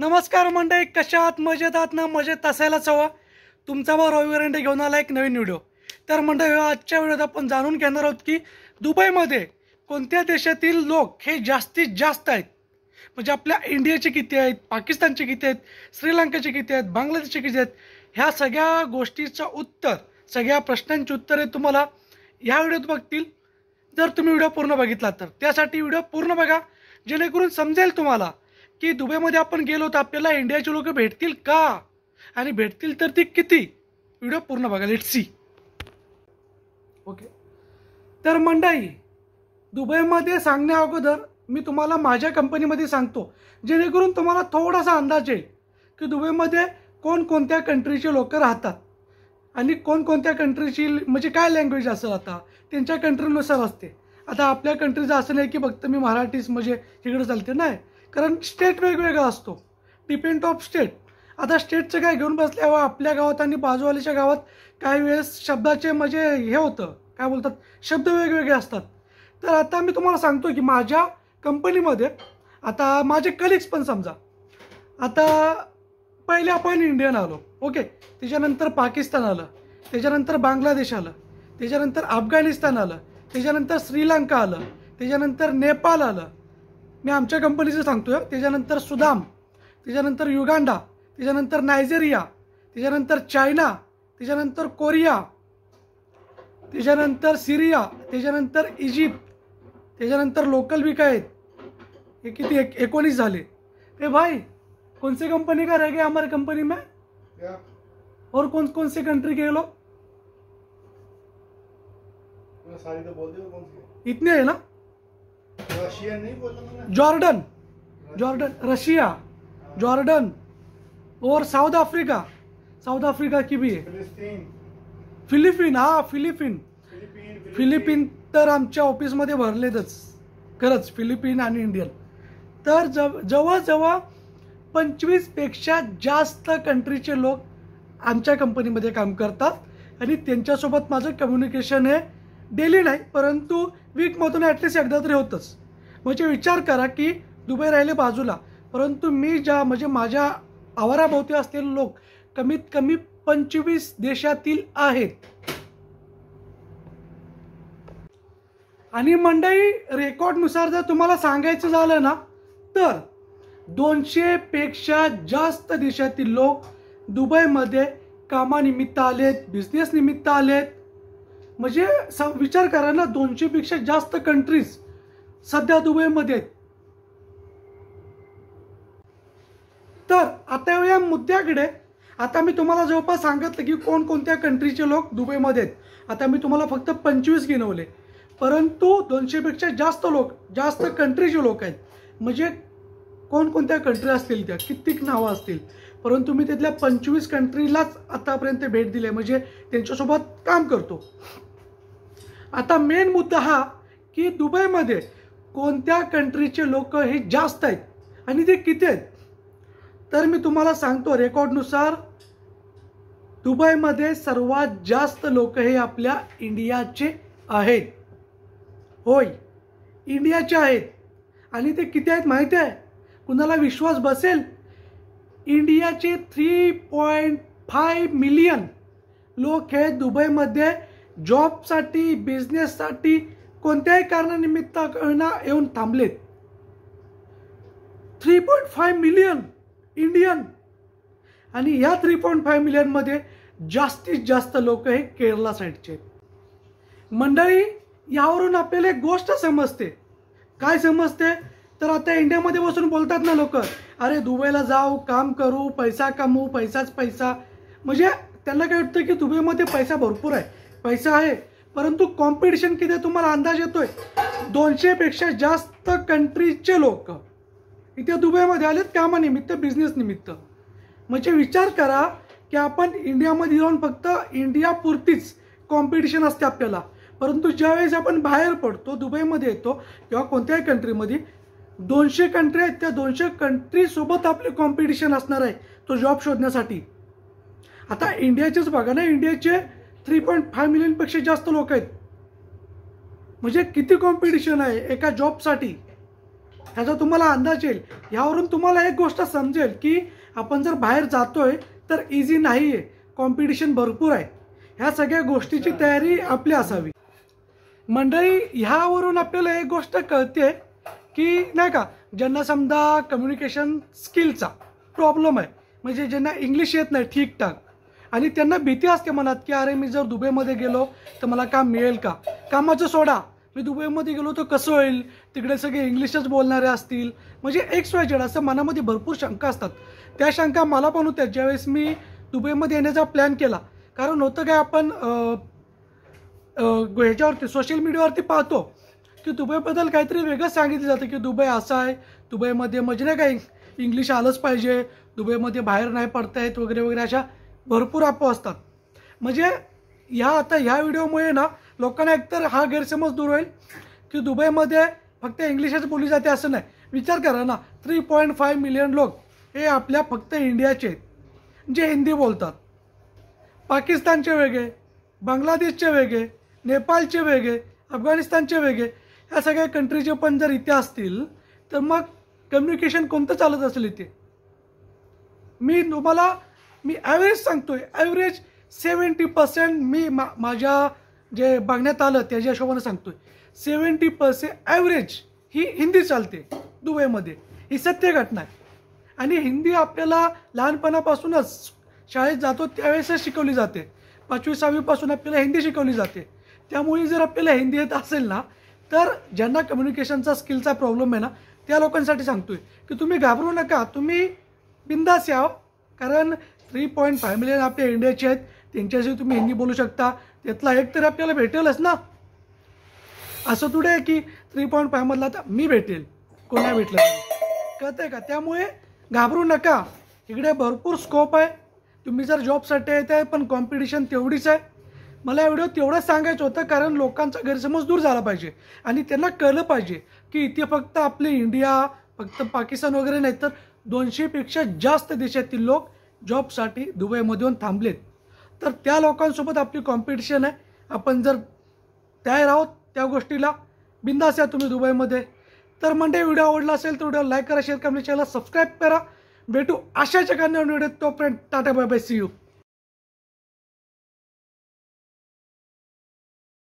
नमस्कार मंडळी, कशा आहात? मजेत आहात ना? मजेत असायलाच हवं. तुमचा भाऊ रवी वरंडे घेऊन आला एक नवीन व्हिडिओ. तर मंडळी, आजच्या व्हिडिओत आपण जाणून घेणार आहोत की दुबईमध्ये कोणत्या देशातील लोक हे जास्तीत जास्त आहेत. म्हणजे आपल्या इंडियाचे किती आहेत, पाकिस्तानचे किती आहेत, श्रीलंकेचे किती आहेत, बांगलादेशचे किती आहेत, ह्या सगळ्या गोष्टीचं उत्तर, सगळ्या प्रश्नांची उत्तरे तुम्हाला ह्या व्हिडिओत बघतील जर तुम्ही व्हिडिओ पूर्ण बघितला तर. त्यासाठी व्हिडिओ पूर्ण बघा, जेणेकरून समजेल तुम्हाला की दुबईमध्ये आपण गेलो तर आपल्याला इंडियाचे लोक भेटतील का, आणि भेटतील तर ती किती. व्हिडिओ पूर्ण बघा, लेट्स सी. ओके, तर मंडळी, दुबईमध्ये सांगण्या अगोदर मी तुम्हाला माझ्या कंपनीमध्ये सांगतो, जेणेकरून तुम्हाला थोडासा अंदाज येईल की दुबईमध्ये कोणकोणत्या कंट्रीचे लोक राहतात आणि कोणकोणत्या कंट्रीची म्हणजे काय लँग्वेज असेल. आता त्यांच्या कंट्रीनुसार असते. आता आपल्या कंट्रीचं असं नाही की फक्त मी मराठीच म्हणजे तिकडे चालते, नाही, कारण स्टेट वेगवेगळा असतो, डिपेंड ऑफ स्टेट. आता स्टेटचं काय घेऊन बसल्यावर आपल्या गावात आणि बाजूवालीच्या गावात काही वेळेस शब्दाचे म्हणजे हे होतं, काय बोलतात, शब्द वेगवेगळे असतात. तर आता मी तुम्हाला सांगतो की माझ्या कंपनीमध्ये आता माझे कलिग्स पण समजा, आता पहिले आपण इंडियन आलो, ओके, त्याच्यानंतर पाकिस्तान आलं, त्याच्यानंतर बांगलादेश आलं, त्याच्यानंतर अफगाणिस्तान आलं, त्याच्यानंतर श्रीलंका आलं, त्याच्यानंतर नेपाळ आलं, मी आमच्या कंपनीचं सांगतोय, त्याच्यानंतर सुदान, त्याच्यानंतर युगांडा, त्याच्यानंतर नायजेरिया, त्याच्यानंतर चायना, त्याच्यानंतर कोरिया, त्याच्यानंतर सिरिया, त्याच्यानंतर इजिप्त, त्याच्यानंतर लोकल बी काय आहेत, हे किती 19 झाले. ए भाई, कौन सी कंपनी का रह गया हमारी कंपनी में क्या? और कौन कौन से कंट्री के लोग? सारी तो बोल दो, कौन सी इतने है ना. रशिया नहीं बोला, जॉर्डन, रशिया, जॉर्डन और साउथ अफ्रीका की भी है. फिलिपीन, हाँ, फिलिपीन तर आमच्या ऑफिसमध्ये भरलेतच खरंच, फिलिपीन आणि इंडियन. तर जवळजवळ 25 पेक्षा जास्त कंट्रीचे लोक आमच्या कंपनीमध्ये काम करतात आणि त्यांच्यासोबत माझं कम्युनिकेशन हे डेली नाही, परंतु वीकमधून ॲटलिस्ट एकदा तरी होतंच. म्हणजे विचार करा की दुबई राहिले बाजूला, परंतु मी ज्या म्हणजे माझ्या आवाराभोवती असलेले लोक कमीत कमी 25 देशातील आहेत. आणि मंडळी, रेकॉर्डनुसार जर तुम्हाला सांगायचं झालं ना तर 200 पेक्षा जास्त देशातील लोक दुबईमध्ये कामानिमित्त आलेत, बिझनेस निमित्त आलेत. म्हणजे विचार करा ना, 200 पेक्षा जास्त कंट्रीज सध्या दुबईमध्ये आहेत. तर आता या मुद्द्याकडे, आता मी तुम्हाला जवळपास सांगितलं की कोणकोणत्या कंट्रीचे लोक दुबईमध्ये आहेत. आता मी तुम्हाला फक्त 25 गिनवले, परंतु 200 पेक्षा जास्त कंट्रीचे लोक आहेत. म्हणजे कोणकोणत्या कंट्री असतील, त्या कित्येक नावं असतील, परंतु मी तिथल्या 25 कंट्रीलाच आतापर्यंत भेट दिली, म्हणजे त्यांच्यासोबत काम करतो. आता मेन मुद्दा हा की दुबईमध्ये कोणत्या कंट्रीचे लोक हे जास्त आहेत आणि ते किती आहेत. तर मी तुम्हाला सांगतो, रेकॉर्डनुसार दुबईमध्ये सर्वात जास्त लोक हे आपल्या इंडियाचे आहेत. होय, इंडियाचे आहेत. आणि ते किती आहेत माहिती आहे? कुणाला विश्वास बसेल, इंडियाचे 3.5 मिलियन लोक हे दुबईमध्ये जॉबसाठी, बिझनेससाठी, कोणत्याही कारणानिमित्त येऊन थांबलेत. 3.5 मिलियन इंडियन. आणि ह्या 3.5 मिलियनमध्ये जास्तीत जास्त लोक हे केरला साईडचे. मंडळी, यावरून आपल्याला एक गोष्ट समजते. काय समजते? तर आता इंडियामध्ये बसून बोलतात ना लोक, अरे दुबईला जाऊ, काम करू, पैसा कमवू, पैसाच पैसा. म्हणजे त्यांना काय वाटतं की दुबईमध्ये पैसा भरपूर आहे, पैसा आहे, परंतु कॉम्पिटिशन किती आहे तुम्हाला अंदाज येतोय? 200 पेक्षा जास्त कंट्रीचे लोक इथे दुबईमध्ये आलेत कामानिमित्त, बिझनेस निमित्त. म्हणजे विचार करा की आपण इंडियामध्ये जाऊन फक्त इंडियापुरतीच कॉम्पिटिशन असते आपल्याला, परंतु ज्यावेळेस आपण बाहेर पडतो, दुबईमध्ये येतो किंवा कोणत्याही कंट्रीमध्ये, 200 कंट्री आहेत, त्या 200 कंट्रीसोबत आपले कॉम्पिटिशन असणार आहे तो जॉब शोधण्यासाठी. आता इंडियाचेच बघा ना, इंडियाचे 3.5 मिलियनपेक्षा जास्त लोक आहेत. म्हणजे किती कॉम्पिटिशन आहे एका जॉबसाठी. ह्याचा तुम्हाला अंदाज येईल. यावरून तुम्हाला एक गोष्ट समजेल की आपण जर बाहेर जातोय तर इझी नाही आहे, कॉम्पिटिशन भरपूर आहे. ह्या सगळ्या गोष्टीची तयारी आपली असावी. मंडळी, ह्यावरून आपल्याला एक गोष्ट कळते की नाही का, ज्यांना समजा कम्युनिकेशन स्किलचा प्रॉब्लेम आहे, म्हणजे ज्यांना इंग्लिश येत नाही ठीकठाक, आणि त्यांना भीती असते मनात की अरे मी जर दुबईमध्ये गेलो तर मला काम मिळेल का, कामाचं सोडा, मी दुबईमध्ये गेलो तर कसं होईल, तिकडे सगळे इंग्लिशच बोलणारे असतील, म्हणजे XYZ असं मनामध्ये भरपूर शंका असतात. त्या शंका मला पण होत्या ज्यावेळेस मी दुबईमध्ये येण्याचा प्लॅन केला. कारण होतं काय, आपण ह्याच्यावरती सोशल मीडियावरती पाहतो की दुबईबद्दल काहीतरी वेगळंच सांगितलं जातं की दुबई असं आहे, दुबईमध्ये म्हणजे नाही काय इंग्लिश आलंच पाहिजे, दुबईमध्ये बाहेर नाही पडता येत वगैरे वगैरे, अशा भरपूर अफवा असतात. म्हणजे ह्या व्हिडिओमुळे ना लोकांना एकतर हा गैरसमज दूर होईल की दुबईमध्ये फक्त इंग्लिशच बोलली जाते असं नाही. विचार करा ना, 3.5 मिलियन लोक हे आपल्या फक्त इंडियाचे आहेत जे हिंदी बोलतात. पाकिस्तानचे वेगळे, बांगलादेशचे वेगळे, नेपाळचे वेगळे, अफगाणिस्तानचे वेगळे, ह्या सगळ्या कंट्रीचे पण जर इथे असतील तर मग कम्युनिकेशन कोणतं चालत असेल इथे. मी ॲव्हरेज सांगतोय, ॲव्हरेज 70% मी माझ्या जे बघण्यात आलं त्याच्या हिशोबाने सांगतोय, 70% ॲव्हरेज ही हिंदी चालते दुबईमध्ये. ही सत्य घटना आहे. आणि हिंदी आपल्याला लहानपणापासूनच शाळेत जातो त्यावेळेसच शिकवली जाते. 5वी-6वीपासून आपल्याला हिंदी शिकवली जाते. त्यामुळे जर आपल्याला हिंदी येत असेल ना, तर ज्यांना कम्युनिकेशनचा स्किलचा प्रॉब्लेम आहे ना, त्या लोकांसाठी सांगतोय की तुम्ही घाबरू नका, तुम्ही बिंदास या. कारण 3.5 मिलियन आपल्या इंडियाचे आहेत, त्यांच्याशी तुम्ही हिंदी बोलू शकता, त्यातला एक तरी आपल्याला भेटेलच ना. असं थोडं आहे की 3.5 मधला तर मी भेटेल, कोण नाही भेटलं, कळतंय का. त्यामुळे घाबरू नका, इकडे भरपूर स्कोप आहे. तुम्ही जर जॉबसाठी येत आहे पण कॉम्पिटिशन तेवढीच आहे. मला व्हिडिओ तेवढंच सांगायचं होतं कारण लोकांचा गैरसमज दूर झाला पाहिजे आणि त्यांना कळलं पाहिजे की इथे फक्त आपले इंडिया, फक्त पाकिस्तान वगैरे नाही, तर 200पेक्षा जास्त देशातील लोक जॉबसाठी दुबईमध्ये येऊन थांबलेत. तर त्या लोकांसोबत आपली कॉम्पिटिशन आहे. आपण जर तयार आहोत त्या गोष्टीला, बिंदास या तुम्ही दुबईमध्ये. तर म्हणजे व्हिडिओ आवडला असेल तर व्हिडिओ लाईक करा, शेअर करा, चॅनलला सबस्क्राईब करा. भेटू अशाच एखाद्या व्हिडिओ. तोपर्यंत tata bye bye, see you.